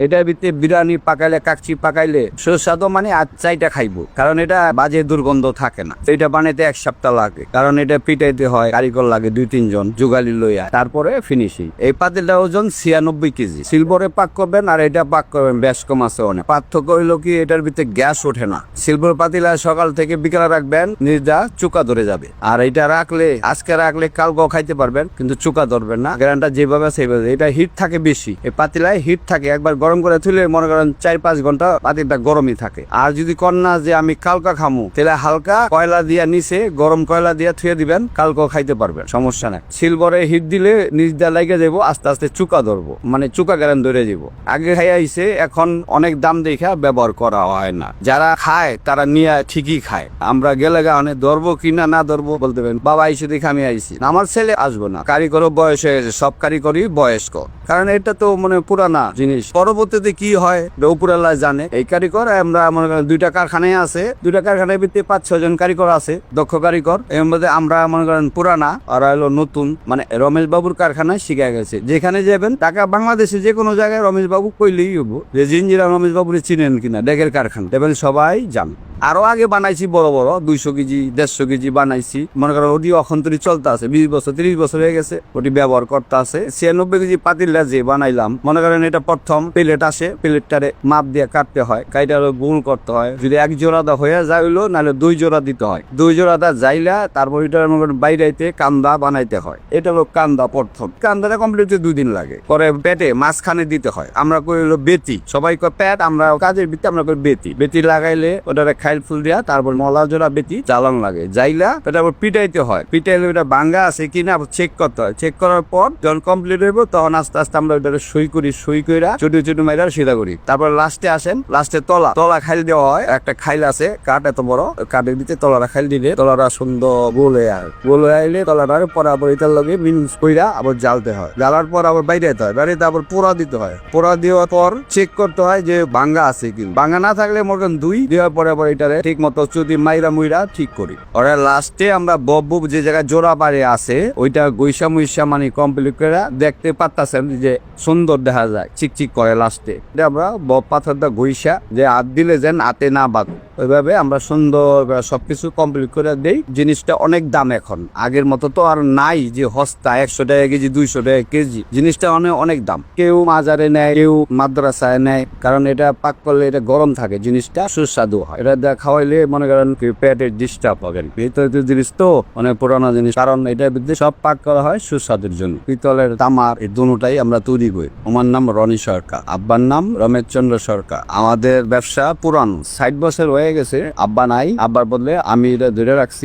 এটার ভিতরে বিরিয়ানি পাকাইলে কাকচি পাকাইলে সুস্বাদু মানে আর চাইটা খাইবো, কারণ এটা বাজে দুর্গন্ধ থাকে না। এটা বানাইতে 1 সপ্তাহ লাগে, কারণ এটা পিটাইতে হয়, কারিগর লাগে 2-3 জন জোগালি লইয়া, তারপরে ফিনিশিং। এই পাতিলটা ওজন 96 কেজি। সিলভারে পাক করবেন আর এটা পাক করবেন বেশ কম আছে অনেক। পার্থক্য হইলো কি এটার ভিতরে গ্যাস ওঠে না। সিলভার পাতিলা সকাল থেকে বিকালে রাখবেন, নিজা চুকা ধরে যাবে। আর এটা রাখলে আজকে রাখলে কালকেও খাইতে পারবেন, কিন্তু চুকা ধরবেন না। গ্যারান্টা যেভাবে সেইভাবে। এটা হিট থাকে বেশি, এই পাতিলায় হিট থাকে। একবার গরম করে তুলে মনে করেন 4-5 ঘন্টা পাতিলটা গরমই থাকে। আর যদি কন্যা যে আমি কালকা খামু, তাহলে হালকা কয়লা দিয়া নিচে গরম কয়লা দিয়া থুয়ে দিবেন, কালকেও খাইতে পারবেন, সমস্যা নাই। সিলভারে হিট দিলে নিচ দিয়ে লাগে যাবো, আস্তে আস্তে চুকা ধরবো, মানে চুকা গ্যারান ধরে যাবো। আগে খাই আইছে, এখন অনেক দাম দেখা ব্যবহার করা হয় না। যারা খায় তারা নিয়ে ঠিকই খায়। আমরা গেলে গানে ধরবো কিনা না ধরবো বলতে পারেন, বাবা আইসে দেখে আমি আইসি, আমার ছেলে আসবো না। কারিগরও বয়স হয়ে গেছে, সব কারিগরই বয়স্ক, কারণ এটা তো মানে পুরানা জিনিস। পরবর্তীতে কি হয় উপরাল্লাহ জানে। এই কারিগর আমরা মনে করেন 2টা কারখানায় আছে, 2টা কারখানার ভিতরে 5-6 জন কারিগর আছে, দক্ষ কারিগর। এর মধ্যে আমরা মনে করেন পুরানা আর হলো নতুন, মানে রমেশ বাবুর কারখানায় শিখে গেছে। যেখানে যাবেন টাকা বাংলাদেশে যে কোনো জায়গায় রমেশ বাবু কইলেই হবো যে জিঞ্জিরা রমেশ বাবুরে চিনেন কিনা, ডেকের কারখানা দেখবেন সবাই জান। আরো আগে বানাইছি বড় বড় 200 কেজি 150 কেজি বানাইছি, মনে করেন ওটি অখন্তরি চলতে আছে, 20 বছর 30 বছর হয়ে গেছে, ওটি ব্যবহার করতে আছে। 96 কেজি পাতিলটা যে বানাইলাম, মনে করেন এটা প্রথম প্লেট আসে, প্লেটটারে মাপ দিয়ে কাটতে হয়, কাইটারে গুণ করতে হয়। যদি 1 জোড়া দা হয়ে যায় হইলো, নাহলে 2 জোড়া দিতে হয়। 2 জোড়া দা যাইলা তারপর এটা মনে করেন বাইরাইতে কান্দা বানাইতে হয়। এটা হলো কান্দা প্রথম। কান্দাটা কমপ্লিট 2 দিন লাগে। পরে পেটে মাঝখানে দিতে হয়, আমরা কই হলো বেতি, সবাই কয় পেট, আমরা কাজের ভিত্তি আমরা কই বেতি। বেতি লাগাইলে ওটারে ফুল দিয়া তারপর মলা জোড়া বেতি জ্বালান লাগে, যাইলা তারপর পিটাইতে হয়। পিটাইলে ওটা ভাঙ্গা আছে কিনা চেক করতে হয়। চেক করার পর যখন কমপ্লিট হইব, তখন আস্তে আস্তে আমরা ওটা সই করি, সই কইরা ছোট ছোট মাইরা সিধা করি। তারপর লাস্টে আসেন, লাস্টে তলা খাইল দেওয়া হয়। একটা খাইল আছে কাঠ এত বড়, কাঠের দিতে তলাটা খাইল দিলে তলাটা সুন্দর গোল হয়ে আয়। গোল হয়ে আইলে তলাটার পর আবার এটার লগে মিক্স কইরা আবার জ্বালতে হয়। জ্বালার পর আবার বাইরেতে হয়, বাইরেতে আবার পোড়া দিতে হয়। পোড়া দেওয়ার পর চেক করতে হয় যে ভাঙ্গা আছে কি। ভাঙ্গা না থাকলে মনে দুই দেওয়ার পরে আবার এটারে ঠিক মতো যদি মাইরা মুইরা ঠিক করি। ওরা লাস্টে আমরা বব্বু যে জায়গায় জোড়া পারে আছে, ওইটা গৈসা মুইসা মানে কমপ্লিট করে দেখতে পারতাছেন যে সুন্দর দেখা যায়, চিকচিক করে। লাস্টে আমরা বব পাথরটা গৈসা যে হাত দিলে যেন হাতে না বাঁধে, ওইভাবে আমরা সুন্দর সবকিছু কমপ্লিট করে দেই। জিনিসটা অনেক দাম এখন, আগের মতো তো আর নাই যে হস্তা 100 টাকা কেজি 200 টাকা কেজি। জিনিসটা অনেক দাম। কেউ মাজারে নেয়, কেউ মাদ্রাসায় নেয়, কারণ এটা পাক করলে এটা গরম থাকে, জিনিসটা সুস্বাদু হয়। এটা খাওয়াইলে মনে করেন পেটের ডিস্টার্ব হবে। ভিতরে জিনিস তো অনেক পুরানো জিনিস, কারণ এটার ভিতরে সব পাক করা হয় সুস্বাদের জন্য। পিতলের তামার এই দুটাই আমরা তৈরি করি। আমার নাম রনি সরকার, আব্বার নাম রমেশ চন্দ্র সরকার। আমাদের ব্যবসা পুরানো, 60 বছর হয়ে গেছে। আব্বা নাই, আব্বার বদলে আমি এটা ধরে রাখছি।